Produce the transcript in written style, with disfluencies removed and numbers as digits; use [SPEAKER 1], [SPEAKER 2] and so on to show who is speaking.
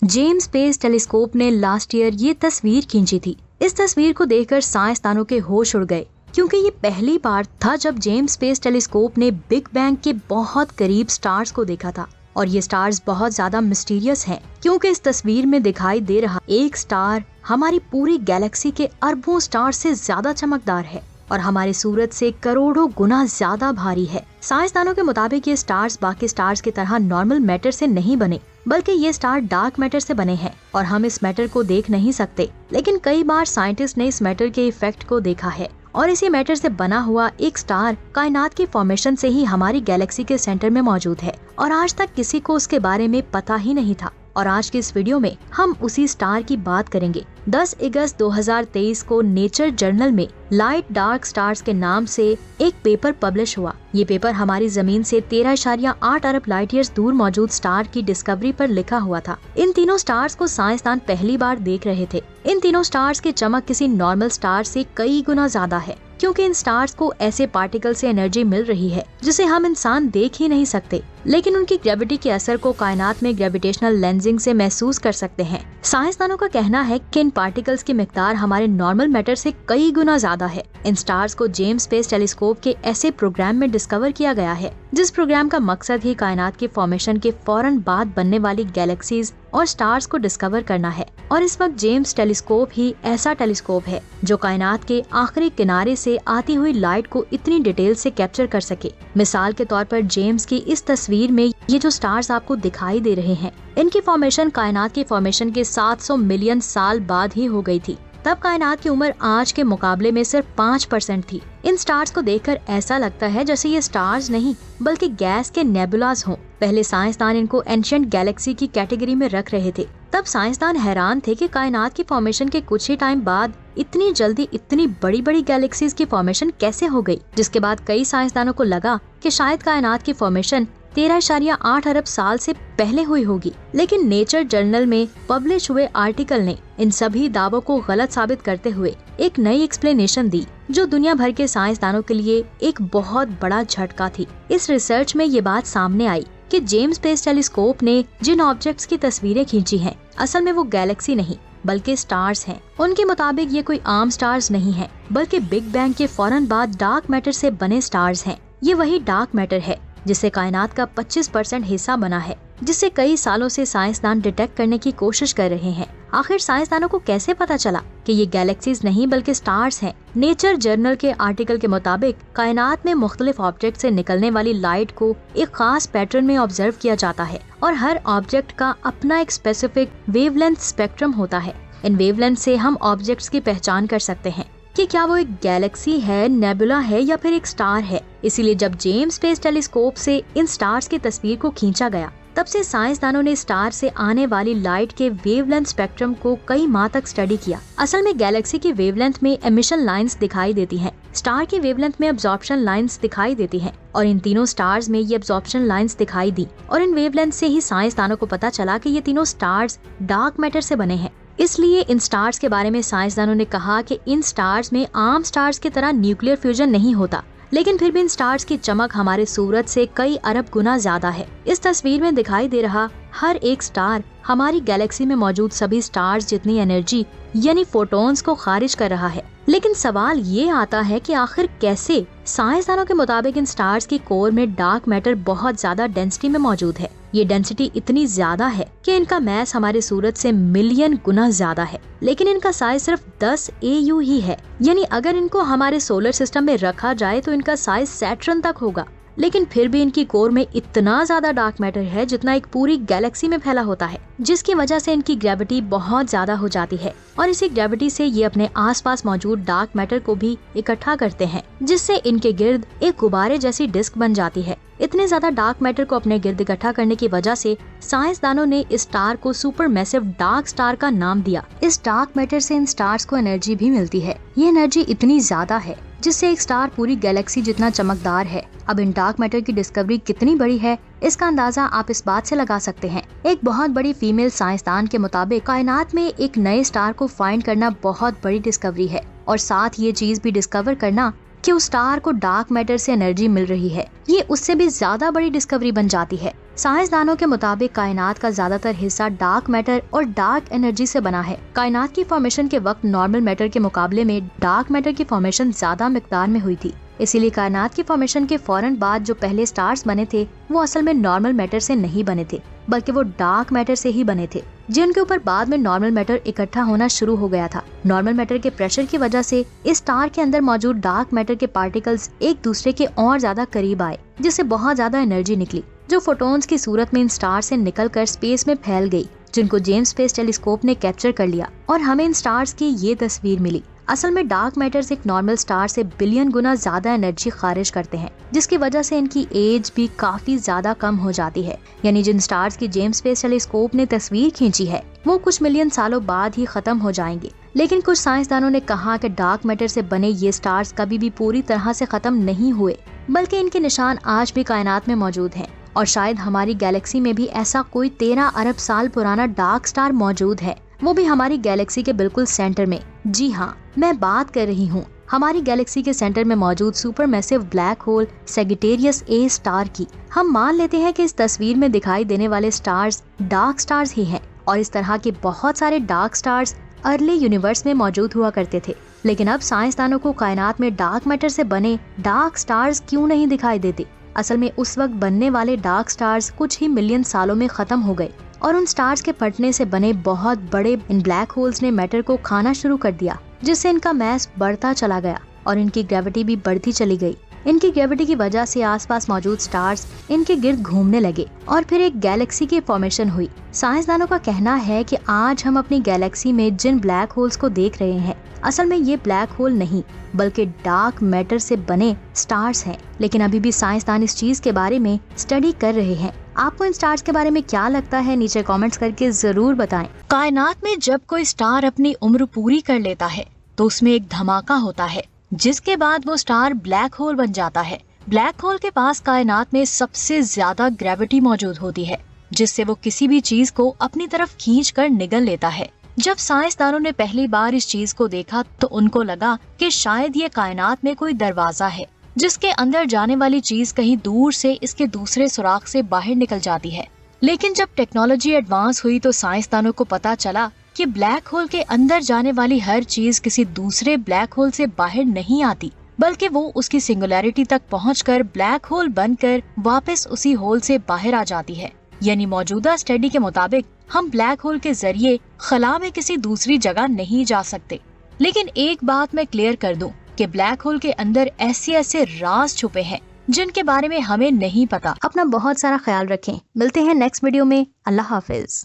[SPEAKER 1] James space telescope ने last year ये तस्वीर खींची थी। इस तस्वीर को देखकर साइंसदानों के होश उड़ गए, क्योंकि ये पहली बार था जब जेम्स स्पेस टेलीस्कोप ने बिग बैंग के बहुत करीब स्टार्स को देखा था। और ये स्टार्स बहुत ज्यादा मिस्टीरियस हैं, क्योंकि इस तस्वीर में दिखाई दे रहा एक स्टार हमारी पूरी गैलेक्सी के अरबों स्टार से ज्यादा चमकदार है और हमारे सूरज से करोड़ों गुना ज्यादा भारी है। साइंसदानों के मुताबिक ये स्टार्स बाकी स्टार्स की तरह नॉर्मल मैटर से नहीं बने, बल्कि ये स्टार डार्क मैटर से बने हैं और हम इस मैटर को देख नहीं सकते। लेकिन कई बार साइंटिस्ट ने इस मैटर के इफेक्ट को देखा है और इसी मैटर से बना हुआ एक स्टार कायनात की फॉर्मेशन से ही हमारी गैलेक्सी के सेंटर में मौजूद है और आज तक किसी को उसके बारे में पता ही नहीं था। और आज की इस वीडियो में हम उसी स्टार की बात करेंगे। 10 अगस्त 2023 को नेचर जर्नल में लाइट डार्क स्टार्स के नाम से एक पेपर पब्लिश हुआ। ये पेपर हमारी जमीन से 13.8 अरब लाइट ईयर्स दूर मौजूद स्टार की डिस्कवरी पर लिखा हुआ था। इन तीनों स्टार्स को साइंसदान पहली बार देख रहे थे। इन तीनों स्टार्स की चमक किसी नॉर्मल स्टार से कई गुना ज्यादा है, क्योंकि इन स्टार्स को ऐसे पार्टिकल से एनर्जी मिल रही है जिसे हम इंसान देख ही नहीं सकते, लेकिन उनकी ग्रेविटी के असर को कायनात में ग्रेविटेशनल लेंसिंग से महसूस कर सकते हैं। साइंसदानों का कहना है कि इन पार्टिकल्स की मिकदार हमारे नॉर्मल मैटर से कई गुना ज्यादा है। इन स्टार्स को जेम्स स्पेस टेलीस्कोप के ऐसे प्रोग्राम में डिस्कवर किया गया है जिस प्रोग्राम का मकसद ही कायनात के फॉर्मेशन के फौरन बाद बनने वाली गैलेक्सीज और स्टार्स को डिस्कवर करना है। और इस वक्त जेम्स टेलीस्कोप ही ऐसा टेलीस्कोप है जो कायनात के आखिरी किनारे से आती हुई लाइट को इतनी डिटेल से कैप्चर कर सके। मिसाल के तौर पर जेम्स की इस तस्वीर में ये जो स्टार्स आपको दिखाई दे रहे हैं, इनकी फॉर्मेशन कायनात की फॉर्मेशन के 700 मिलियन साल बाद ही हो गई थी। तब कायनात की उम्र आज के मुकाबले में सिर्फ 5% थी। इन स्टार्स को देखकर ऐसा लगता है जैसे ये स्टार्स नहीं बल्कि गैस के नेबुलास हों। पहले साइंसदान इनको एंशिएंट गैलेक्सी की कैटेगरी में रख रहे थे। तब साइंसदान हैरान थे कि कायनात की फॉर्मेशन के कुछ ही टाइम बाद इतनी जल्दी इतनी बड़ी बड़ी गैलेक्सीज की फॉर्मेशन कैसे हो गई। जिसके बाद कई साइंसदानों को लगा कि शायद कायनात की फॉर्मेशन 13.8 अरब साल से पहले हुई होगी। लेकिन नेचर जर्नल में पब्लिश हुए आर्टिकल ने इन सभी दावों को गलत साबित करते हुए एक नई एक्सप्लेनेशन दी, जो दुनिया भर के साइंसदानों के लिए एक बहुत बड़ा झटका थी। इस रिसर्च में ये बात सामने आई कि जेम्स स्पेस टेलीस्कोप ने जिन ऑब्जेक्ट्स की तस्वीरें खींची हैं, असल में वो गैलेक्सी नहीं बल्कि स्टार्स हैं। उनके मुताबिक ये कोई आम स्टार्स नहीं है, बल्कि बिग बैंग के फौरन बाद डार्क मैटर से बने स्टार्स हैं। ये वही डार्क मैटर है जिससे कायनात का 25% हिस्सा बना है, जिसे कई सालों से साइंसदान डिटेक्ट करने की कोशिश कर रहे हैं। आखिर साइंसदानों को कैसे पता चला कि ये गैलेक्सीज नहीं बल्कि स्टार्स हैं? नेचर जर्नल के आर्टिकल के मुताबिक कायनात में मुख्तलिफ ऑब्जेक्ट से निकलने वाली लाइट को एक खास पैटर्न में ऑब्जर्व किया जाता है और हर ऑब्जेक्ट का अपना एक स्पेसिफिक वेवलेंथ स्पेक्ट्रम होता है। इन वेवलेंथ से हम ऑब्जेक्ट्स की पहचान कर सकते हैं कि क्या वो एक गैलेक्सी है, नेबुला है या फिर एक स्टार है। इसीलिए जब जेम्स स्पेस टेलीस्कोप से इन स्टार्स की तस्वीर को खींचा गया, तब से साइंसदानों ने स्टार से आने वाली लाइट के वेवलेंथ स्पेक्ट्रम को कई माह तक स्टडी किया। असल में गैलेक्सी की वेवलेंथ में एमिशन लाइंस दिखाई देती हैं, स्टार की वेवलेंथ में एब्जॉर्प्शन लाइंस दिखाई देती हैं और इन तीनों स्टार्स में ये एब्जॉर्प्शन लाइंस दिखाई दी। और इन वेवलेंथ से ही साइंसदानों को पता चला कि ये तीनों स्टार्स डार्क मैटर से बने हैं। इसलिए इन स्टार्स के बारे में साइंसदानों ने कहा कि इन स्टार्स में आम स्टार्स की तरह न्यूक्लियर फ्यूजन नहीं होता, लेकिन फिर भी इन स्टार्स की चमक हमारे सूरज से कई अरब गुना ज्यादा है। इस तस्वीर में दिखाई दे रहा हर एक स्टार हमारी गैलेक्सी में मौजूद सभी स्टार्स जितनी एनर्जी यानी फोटॉन्स को खारिज कर रहा है। लेकिन सवाल ये आता है कि आखिर कैसे? साइंसदानों के मुताबिक इन स्टार्स की कोर में डार्क मैटर बहुत ज्यादा डेंसिटी में मौजूद है। ये डेंसिटी इतनी ज्यादा है कि इनका मैस हमारे सूरज से मिलियन गुना ज्यादा है, लेकिन इनका साइज सिर्फ 10 AU ही है। यानी अगर इनको हमारे सोलर सिस्टम में रखा जाए तो इनका साइज सैटर्न तक होगा। लेकिन फिर भी इनकी कोर में इतना ज्यादा डार्क मैटर है जितना एक पूरी गैलेक्सी में फैला होता है, जिसकी वजह से इनकी ग्रेविटी बहुत ज्यादा हो जाती है और इसी ग्रेविटी से ये अपने आसपास मौजूद डार्क मैटर को भी इकट्ठा करते हैं, जिससे इनके गिर्द एक गुब्बारे जैसी डिस्क बन जाती है। इतने ज्यादा डार्क मैटर को अपने गिर्द इकट्ठा करने की वजह से साइंसदानों ने इस स्टार को सुपर मैसिव डार्क स्टार का नाम दिया। इस डार्क मैटर से इन स्टार्स को एनर्जी भी मिलती है। ये एनर्जी इतनी ज्यादा है जिससे एक स्टार पूरी गैलेक्सी जितना चमकदार है। अब इन डार्क मैटर की डिस्कवरी कितनी बड़ी है, इसका अंदाजा आप इस बात से लगा सकते हैं। एक बहुत बड़ी फीमेल साइंसदान के मुताबिक कायनात में एक नए स्टार को फाइंड करना बहुत बड़ी डिस्कवरी है और साथ ये चीज भी डिस्कवर करना कि उस स्टार को डार्क मैटर से एनर्जी मिल रही है, ये उससे भी ज्यादा बड़ी डिस्कवरी बन जाती है। साइंसदानों के मुताबिक कायनात का ज्यादातर हिस्सा डार्क मैटर और डार्क एनर्जी से बना है। कायनात की फॉर्मेशन के वक्त नॉर्मल मैटर के मुकाबले में डार्क मैटर की फॉर्मेशन ज्यादा मिकदार में हुई थी। इसीलिए कायनात की फॉर्मेशन के फौरन बाद जो पहले स्टार्स बने थे वो असल में नॉर्मल मैटर से नहीं बने थे, बल्कि वो डार्क मैटर से ही बने थे, जिनके ऊपर बाद में नॉर्मल मैटर इकट्ठा होना शुरू हो गया था। नॉर्मल मैटर के प्रेशर की वजह से इस स्टार के अंदर मौजूद डार्क मैटर के पार्टिकल्स एक दूसरे के और ज्यादा करीब आए, जिससे बहुत ज्यादा एनर्जी निकली, जो फोटोन्स की सूरत में इन स्टार से निकलकर स्पेस में फैल गई, जिनको जेम्स स्पेस टेलीस्कोप ने कैप्चर कर लिया और हमें इन स्टार्स की ये तस्वीर मिली। असल में डार्क मैटर्स एक नॉर्मल स्टार से बिलियन गुना ज्यादा एनर्जी खारिज करते हैं, जिसकी वजह से इनकी एज भी काफी ज्यादा कम हो जाती है। यानी जिन स्टार्स की जेम्स स्पेस टेलीस्कोप ने तस्वीर खींची है वो कुछ मिलियन सालों बाद ही खत्म हो जाएंगे। लेकिन कुछ साइंसदानों ने कहा कि डार्क मैटर से बने ये स्टार्स कभी भी पूरी तरह से खत्म नहीं हुए, बल्कि इनके निशान आज भी कायनात में मौजूद हैं और शायद हमारी गैलेक्सी में भी ऐसा कोई 13 अरब साल पुराना डार्क स्टार मौजूद है, वो भी हमारी गैलेक्सी के बिल्कुल सेंटर में। जी हाँ, मैं बात कर रही हूँ हमारी गैलेक्सी के सेंटर में मौजूद super massive black hole Sagittarius A star की। हम मान लेते हैं कि इस तस्वीर में दिखाई देने वाले स्टार्स डार्क स्टार्स ही हैं और इस तरह के बहुत सारे डार्क स्टार्स अर्ली यूनिवर्स में मौजूद हुआ करते थे। लेकिन अब साइंसदानों को कायनात में डार्क मैटर से बने डार्क स्टार्स क्यों नहीं दिखाई देते? असल में उस वक्त बनने वाले डार्क स्टार्स कुछ ही मिलियन सालों में खत्म हो गए और उन स्टार्स के फटने से बने बहुत बड़े इन ब्लैक होल्स ने मैटर को खाना शुरू कर दिया, जिससे इनका मैस बढ़ता चला गया और इनकी ग्रेविटी भी बढ़ती चली गई। इनकी ग्रेविटी की वजह से आसपास मौजूद स्टार्स इनके गिर्द घूमने लगे और फिर एक गैलेक्सी की फॉर्मेशन हुई। साइंसदानों का कहना है कि आज हम अपनी गैलेक्सी में जिन ब्लैक होल्स को देख रहे हैं, असल में ये ब्लैक होल नहीं बल्कि डार्क मैटर से बने स्टार्स हैं। लेकिन अभी भी साइंसदान इस चीज के बारे में स्टडी कर रहे हैं। आपको इन स्टार्स के बारे में क्या लगता है, नीचे कमेंट्स करके जरूर बताएं। कायनात में जब कोई स्टार अपनी उम्र पूरी कर लेता है तो उसमें एक धमाका होता है, जिसके बाद वो स्टार ब्लैक होल बन जाता है। ब्लैक होल के पास कायनात में सबसे ज्यादा ग्रेविटी मौजूद होती है, जिससे वो किसी भी चीज को अपनी तरफ खींच कर निगल लेता है। जब साइंसदानों ने पहली बार इस चीज को देखा तो उनको लगा कि शायद ये कायनात में कोई दरवाजा है, जिसके अंदर जाने वाली चीज कहीं दूर से इसके दूसरे सुराख से बाहर निकल जाती है। लेकिन जब टेक्नोलॉजी एडवांस हुई तो साइंसदानों को पता चला कि ब्लैक होल के अंदर जाने वाली हर चीज किसी दूसरे ब्लैक होल से बाहर नहीं आती, बल्कि वो उसकी सिंगुलैरिटी तक पहुंचकर ब्लैक होल बनकर वापस उसी होल से बाहर आ जाती है। यानी मौजूदा स्टडी के मुताबिक हम ब्लैक होल के जरिए खला में किसी दूसरी जगह नहीं जा सकते। लेकिन एक बात मैं क्लियर कर दूं कि ब्लैक होल के अंदर ऐसे राज छुपे हैं जिनके बारे में हमें नहीं पता। अपना बहुत सारा ख्याल रखें। मिलते हैं नेक्स्ट वीडियो में। अल्लाह हाफिज।